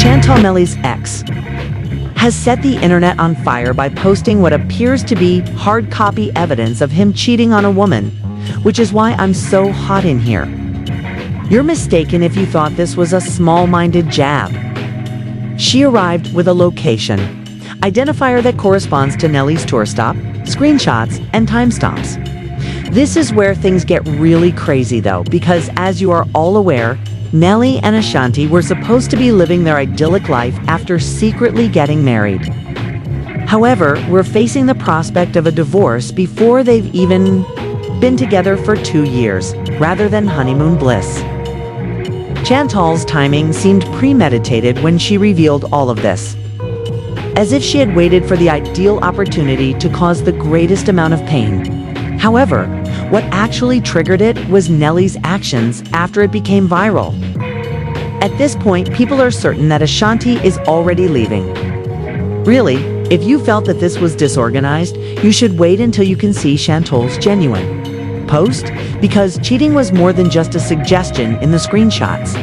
Chantal Nelly's ex has set the internet on fire by posting what appears to be hard copy evidence of him cheating on a woman, which is why I'm so hot in here. You're mistaken if you thought this was a small-minded jab. She arrived with a location, identifier that corresponds to Nelly's tour stop, screenshots, and timestamps. This is where things get really crazy though, because as you are all aware, Nelly and Ashanti were supposed to be living their idyllic life after secretly getting married. However, we're facing the prospect of a divorce before they've even been together for 2 years, rather than honeymoon bliss. Chantal's timing seemed premeditated when she revealed all of this, as if she had waited for the ideal opportunity to cause the greatest amount of pain. However, what actually triggered it was Nelly's actions after it became viral. At this point, people are certain that Ashanti is already leaving. Really, if you felt that this was disorganized, you should wait until you can see Chantal's genuine post, because cheating was more than just a suggestion in the screenshots.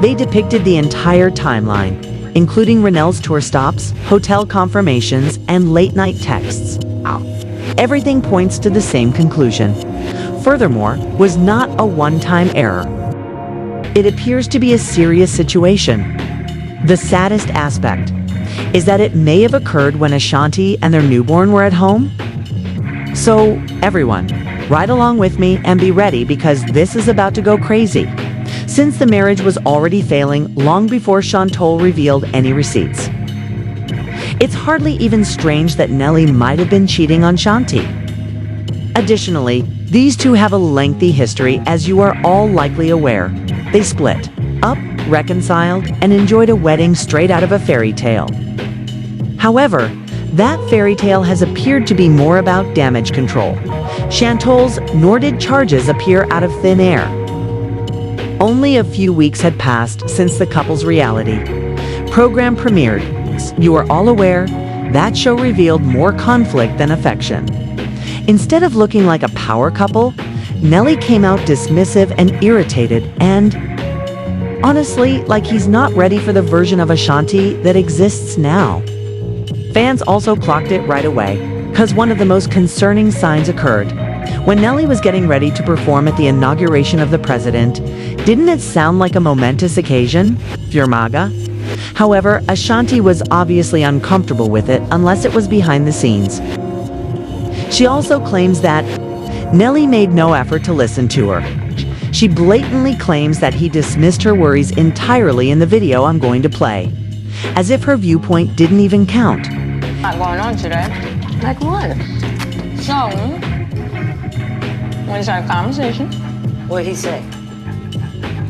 They depicted the entire timeline, including Renel's tour stops, hotel confirmations, and late-night texts. Everything points to the same conclusion. Furthermore, was not a one-time error. It appears to be a serious situation. The saddest aspect is that it may have occurred when Ashanti and their newborn were at home. So, everyone, ride along with me and be ready, because this is about to go crazy, since the marriage was already failing long before Chantal revealed any receipts. It's hardly even strange that Nelly might have been cheating on Ashanti. Additionally, these two have a lengthy history, as you are all likely aware. They split up, reconciled, and enjoyed a wedding straight out of a fairy tale. However, that fairy tale has appeared to be more about damage control. Chantal's nor did charges appear out of thin air. Only a few weeks had passed since the couple's reality program premiered. You are all aware, that show revealed more conflict than affection. Instead of looking like a power couple, Nelly came out dismissive and irritated, and honestly, like he's not ready for the version of Ashanti that exists now. Fans also clocked it right away, because one of the most concerning signs occurred. When Nelly was getting ready to perform at the inauguration of the president, didn't it sound like a momentous occasion? Firmaga? However, Ashanti was obviously uncomfortable with it unless it was behind the scenes. She also claims that Nelly made no effort to listen to her. She blatantly claims that he dismissed her worries entirely in the video I'm going to play, as if her viewpoint didn't even count. A lot going on today. Like what? So, we just had a conversation. What'd he say?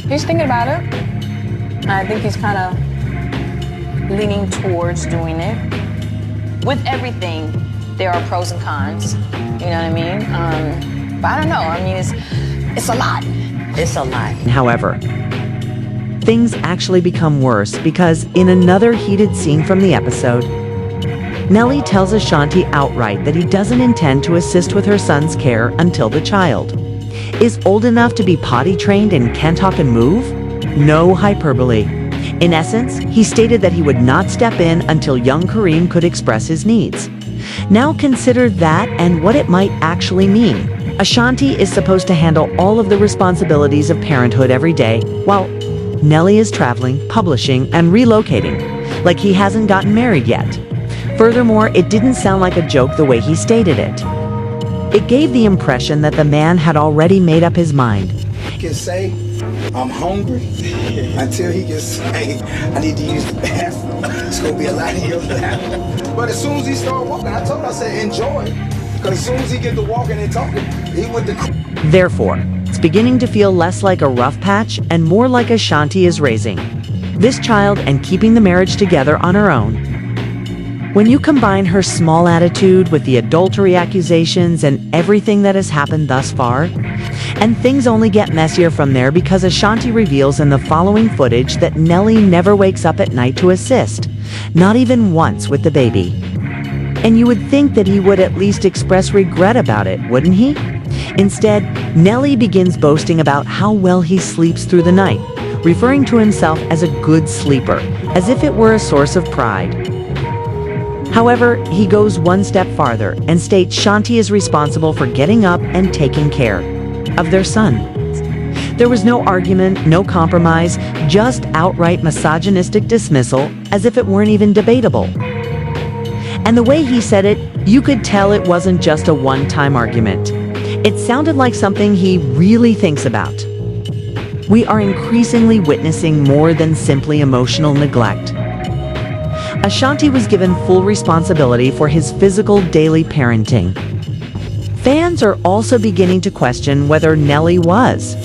He's thinking about it. I think he's kind of leaning towards doing it. With everything, there are pros and cons. You know what I mean? But I don't know. I mean, it's a lot. It's a lot. However, things actually become worse, because in another heated scene from the episode, Nelly tells Ashanti outright that he doesn't intend to assist with her son's care until the child is old enough to be potty trained and can talk and move. No hyperbole. In essence, he stated that he would not step in until young Kareem could express his needs. Now consider that and what it might actually mean. Ashanti is supposed to handle all of the responsibilities of parenthood every day, while Nelly is traveling, publishing, and relocating, like he hasn't gotten married yet. Furthermore, it didn't sound like a joke the way he stated it. It gave the impression that the man had already made up his mind. He can say, I'm hungry, until he can say, I need to use the bathroom. It's going to be a lot in your lap. But as soon as he started walking, I told him, I said, enjoy. Because as soon as he get to walking and talking, he went to... Therefore, it's beginning to feel less like a rough patch and more like Ashanti is raising this child and keeping the marriage together on her own. When you combine her small attitude with the adultery accusations and everything that has happened thus far, and things only get messier from there, because Ashanti reveals in the following footage that Nelly never wakes up at night to assist, not even once, with the baby. And you would think that he would at least express regret about it, wouldn't he? Instead, Nelly begins boasting about how well he sleeps through the night, referring to himself as a good sleeper, as if it were a source of pride. However, he goes one step farther and states Shanti is responsible for getting up and taking care of their son. There was no argument, no compromise, just outright misogynistic dismissal, as if it weren't even debatable. And the way he said it, you could tell it wasn't just a one-time argument. It sounded like something he really thinks about. We are increasingly witnessing more than simply emotional neglect. Ashanti was given full responsibility for his physical daily parenting. Fans are also beginning to question whether Nelly was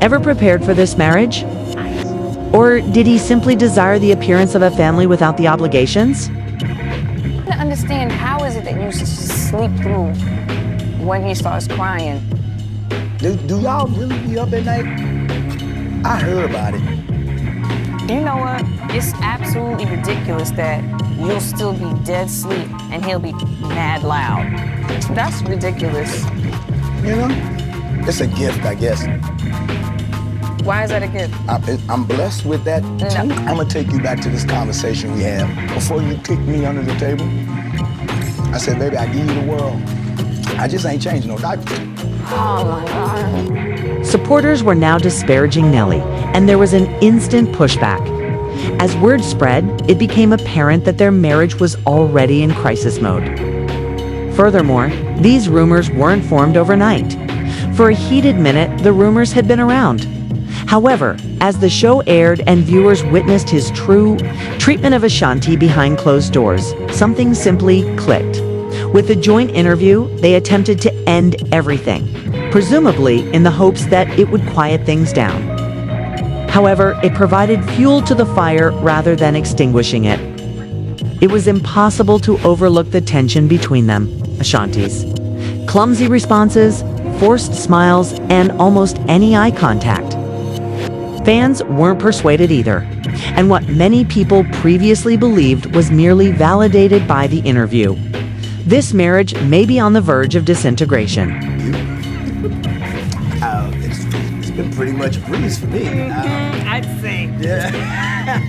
ever prepared for this marriage? Or did he simply desire the appearance of a family without the obligations? I don't understand, how is it that you sleep through when he starts crying? Do y'all really be up at night? I heard about it. You know what? It's absolutely ridiculous that you'll still be dead asleep and he'll be mad loud. That's ridiculous. You know? It's a gift, I guess. Why is that a gift? I'm blessed with that. No. I'm gonna take you back to this conversation we had before you kicked me under the table. I said, baby, I give you the world. I just ain't changing no diaper. Oh my God. Supporters were now disparaging Nelly, and there was an instant pushback. As word spread, it became apparent that their marriage was already in crisis mode. Furthermore, these rumors weren't formed overnight. For a heated minute, the rumors had been around. However, as the show aired and viewers witnessed his true treatment of Ashanti behind closed doors, something simply clicked. With the joint interview, they attempted to end everything, presumably in the hopes that it would quiet things down. However, it provided fuel to the fire rather than extinguishing it. It was impossible to overlook the tension between them, Ashantis. Clumsy responses, forced smiles, and almost any eye contact. Fans weren't persuaded either, and what many people previously believed was merely validated by the interview. This marriage may be on the verge of disintegration. It's been pretty much a breeze for me. I'd say. Yeah.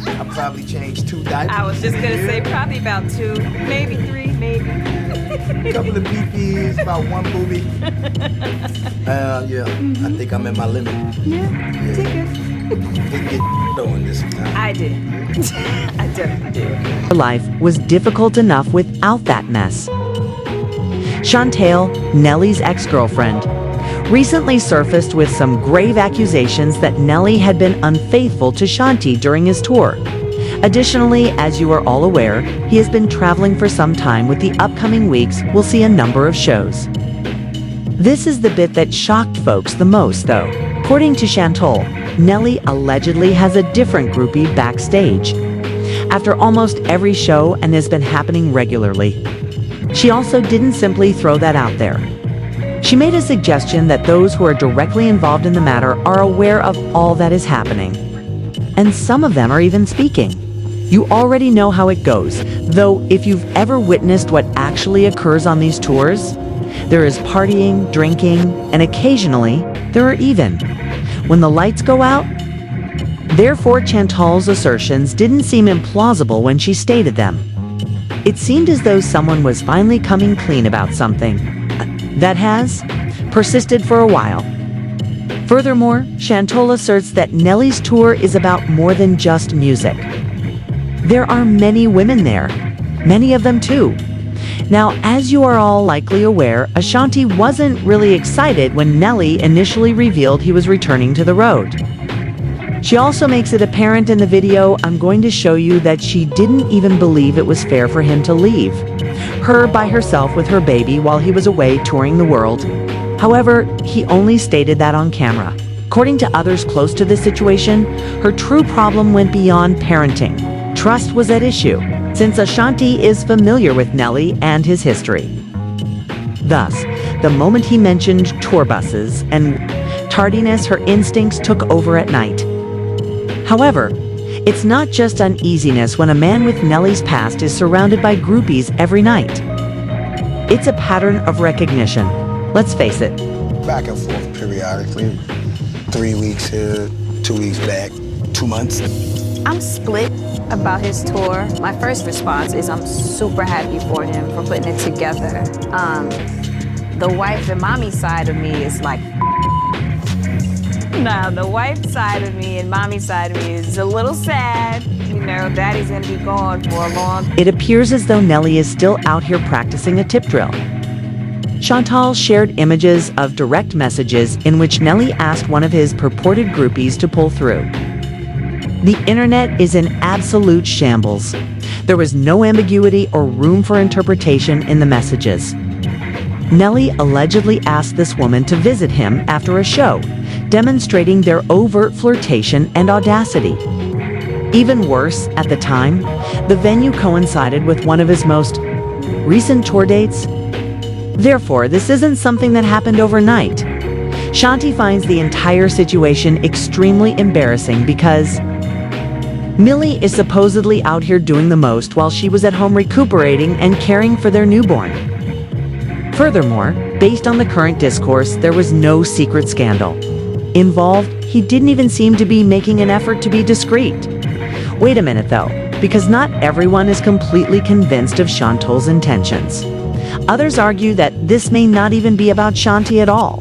I probably changed 2 diapers. I was just gonna say probably about 2, maybe 3, maybe. A couple of PPs, about 1 booby. Yeah, I think I'm at my limit. Yeah. Take it. Didn't get on this time. I did. I definitely did. Her life was difficult enough without that mess. Chantel, Nelly's ex-girlfriend, recently surfaced with some grave accusations that Nelly had been unfaithful to Shanti during his tour. Additionally, as you are all aware, he has been traveling for some time. With the upcoming weeks, we'll see a number of shows. This is the bit that shocked folks the most, though. According to Chantal, Nelly allegedly has a different groupie backstage after almost every show and has been happening regularly. She also didn't simply throw that out there. She made a suggestion that those who are directly involved in the matter are aware of all that is happening. And some of them are even speaking. You already know how it goes, though if you've ever witnessed what actually occurs on these tours, there is partying, drinking, and occasionally there are even. When the lights go out, therefore Chantal's assertions didn't seem implausible when she stated them. It seemed as though someone was finally coming clean about something that has persisted for a while. Furthermore, Chantal asserts that Nelly's tour is about more than just music. There are many women there, many of them too. Now, as you are all likely aware, Ashanti wasn't really excited when Nelly initially revealed he was returning to the road. She also makes it apparent in the video I'm going to show you that she didn't even believe it was fair for him to leave her by herself with her baby while he was away touring the world. However, he only stated that on camera. According to others close to this situation, her true problem went beyond parenting. Trust was at issue, since Ashanti is familiar with Nelly and his history. Thus, the moment he mentioned tour buses and tardiness, her instincts took over at night. However, it's not just uneasiness when a man with Nelly's past is surrounded by groupies every night. It's a pattern of recognition. Let's face it. Back and forth periodically. 3 weeks here, 2 weeks back, 2 months. I'm split about his tour. My first response is I'm super happy for him for putting it together. The wife and mommy side of me is like, now the wife side of me and mommy side of me is a little sad. You know, daddy's gonna be gone for a long time. It appears as though Nelly is still out here practicing a tip drill. Chantal shared images of direct messages in which Nelly asked one of his purported groupies to pull through. The internet is in absolute shambles. There was no ambiguity or room for interpretation in the messages. Nelly allegedly asked this woman to visit him after a show, demonstrating their overt flirtation and audacity. Even worse, at the time, the venue coincided with one of his most recent tour dates. Therefore, this isn't something that happened overnight. Shanti finds the entire situation extremely embarrassing because Millie is supposedly out here doing the most while she was at home recuperating and caring for their newborn. Furthermore, based on the current discourse, there was no secret scandal involved. He didn't even seem to be making an effort to be discreet. Wait a minute though, because not everyone is completely convinced of Chantal's intentions. Others argue that this may not even be about Shanti at all,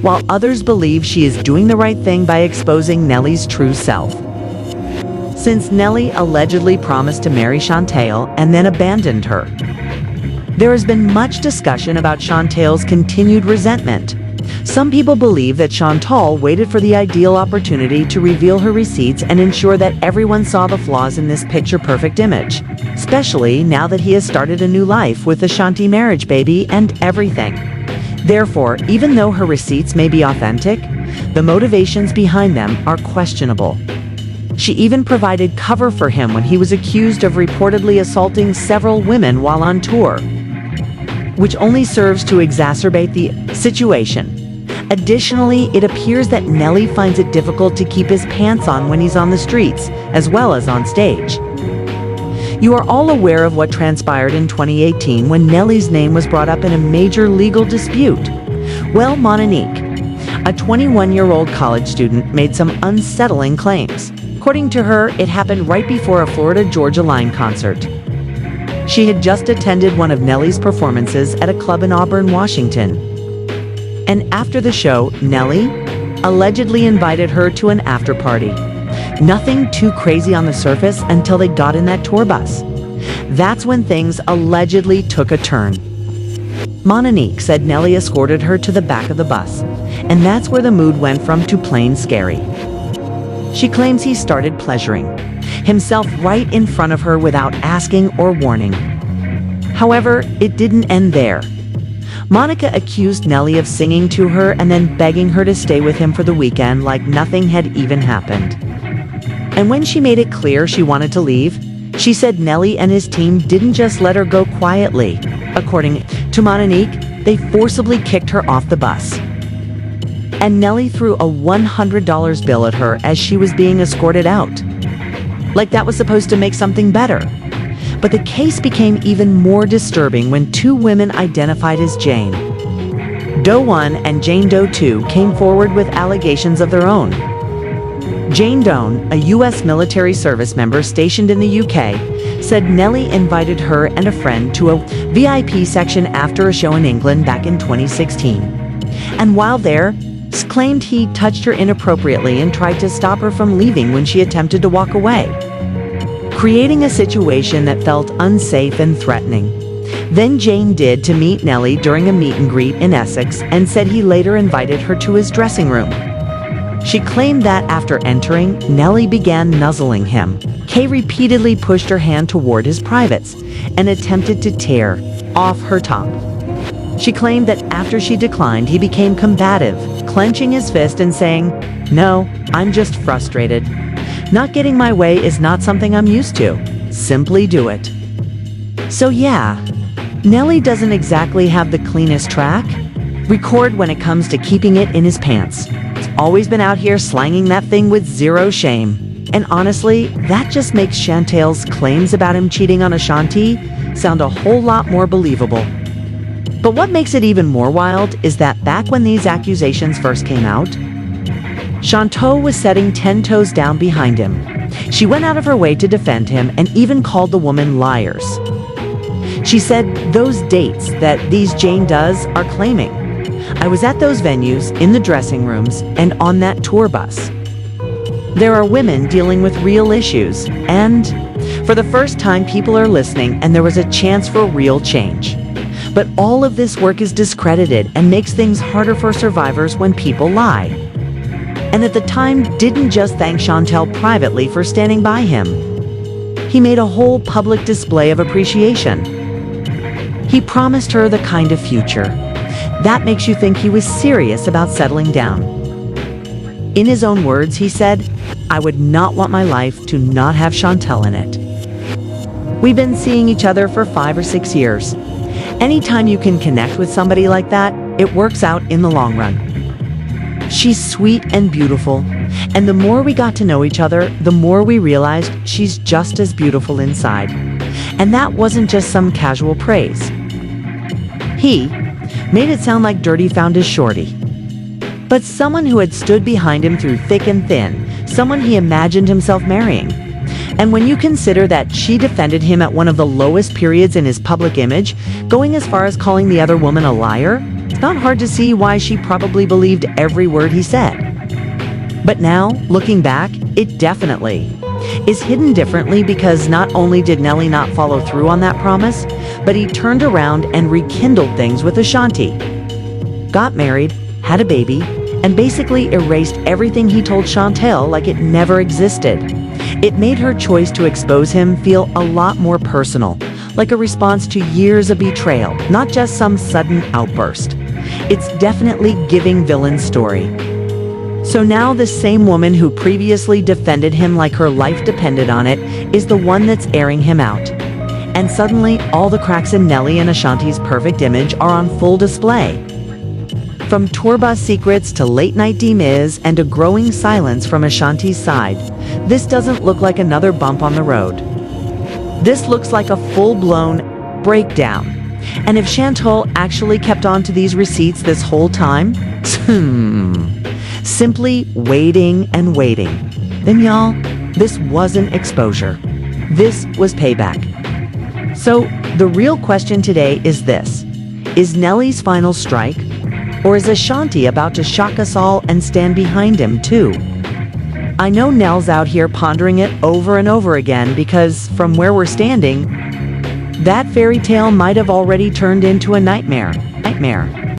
while others believe she is doing the right thing by exposing Nelly's true self. Since Nelly allegedly promised to marry Chantal and then abandoned her, there has been much discussion about Chantal's continued resentment. Some people believe that Chantal waited for the ideal opportunity to reveal her receipts and ensure that everyone saw the flaws in this picture-perfect image, especially now that he has started a new life with Ashanti marriage baby and everything. Therefore, even though her receipts may be authentic, the motivations behind them are questionable. She even provided cover for him when he was accused of reportedly assaulting several women while on tour, which only serves to exacerbate the situation. Additionally, it appears that Nelly finds it difficult to keep his pants on when he's on the streets, as well as on stage. You are all aware of what transpired in 2018 when Nelly's name was brought up in a major legal dispute. Well, Monique, a 21-year-old college student, made some unsettling claims. According to her, it happened right before a Florida Georgia Line concert. She had just attended one of Nelly's performances at a club in Auburn, Washington. And after the show, Nelly allegedly invited her to an after party. Nothing too crazy on the surface until they got in that tour bus. That's when things allegedly took a turn. Monique said Nelly escorted her to the back of the bus, and that's where the mood went from to plain scary. She claims he started pleasuring himself right in front of her without asking or warning. However, it didn't end there. Monica accused Nelly of singing to her and then begging her to stay with him for the weekend like nothing had even happened. And when she made it clear she wanted to leave, she said Nelly and his team didn't just let her go quietly. According to Monique, they forcibly kicked her off the bus. And Nelly threw a $100 bill at her as she was being escorted out. Like that was supposed to make something better. But the case became even more disturbing when two women identified as Jane Doe 1 and Jane Doe 2 came forward with allegations of their own. Jane Doe, a U.S. military service member stationed in the UK, said Nelly invited her and a friend to a VIP section after a show in England back in 2016. And while there, claimed he touched her inappropriately and tried to stop her from leaving when she attempted to walk away, creating a situation that felt unsafe and threatening. Then Jane did to meet Nelly during a meet and greet in Essex and said he later invited her to his dressing room. She claimed that after entering, Nelly began nuzzling him. Kay repeatedly pushed her hand toward his privates and attempted to tear off her top. She claimed that after she declined, he became combative, clenching his fist and saying, "No, I'm just frustrated. Not getting my way is not something I'm used to. Simply do it." So yeah, Nelly doesn't exactly have the cleanest track record when it comes to keeping it in his pants. He's always been out here slanging that thing with zero shame. And honestly, that just makes Chantal's claims about him cheating on Ashanti sound a whole lot more believable. But what makes it even more wild is that back when these accusations first came out, Chantal was setting 10 toes down behind him. She went out of her way to defend him and even called the woman liars. She said those dates that these Jane does are claiming. I was at those venues, in the dressing rooms, and on that tour bus. There are women dealing with real issues, and for the first time people are listening and there was a chance for real change. But all of this work is discredited and makes things harder for survivors when people lie. And at the time didn't just thank Chantal privately for standing by him. He made a whole public display of appreciation. He promised her the kind of future. That makes you think he was serious about settling down. In his own words, he said, "I would not want my life to not have Chantal in it." We've been seeing each other for 5 or 6 years. Anytime you can connect with somebody like that, it works out in the long run. She's sweet and beautiful, and the more we got to know each other, the more we realized she's just as beautiful inside. And that wasn't just some casual praise. He made it sound like Dirty found his shorty. But someone who had stood behind him through thick and thin, someone he imagined himself marrying. And when you consider that she defended him at one of the lowest periods in his public image, going as far as calling the other woman a liar, it's not hard to see why she probably believed every word he said. But now, looking back, it definitely is hidden differently because not only did Nelly not follow through on that promise, but he turned around and rekindled things with Ashanti. Got married, had a baby, and basically erased everything he told Chantal like it never existed. It made her choice to expose him feel a lot more personal, like a response to years of betrayal, not just some sudden outburst. It's definitely giving villain story. So now the same woman who previously defended him like her life depended on it is the one that's airing him out. And suddenly, all the cracks in Nelly and Ashanti's perfect image are on full display. From tour bus secrets to late-night demiz and a growing silence from Ashanti's side, this doesn't look like another bump on the road. This looks like a full-blown breakdown. And if Chantal actually kept on to these receipts this whole time, simply waiting and waiting, then y'all, this wasn't exposure. This was payback. So the real question today is this: is Nelly's final strike? Or is Ashanti about to shock us all and stand behind him too? I know Nell's out here pondering it over and over again because from where we're standing, that fairy tale might have already turned into a nightmare.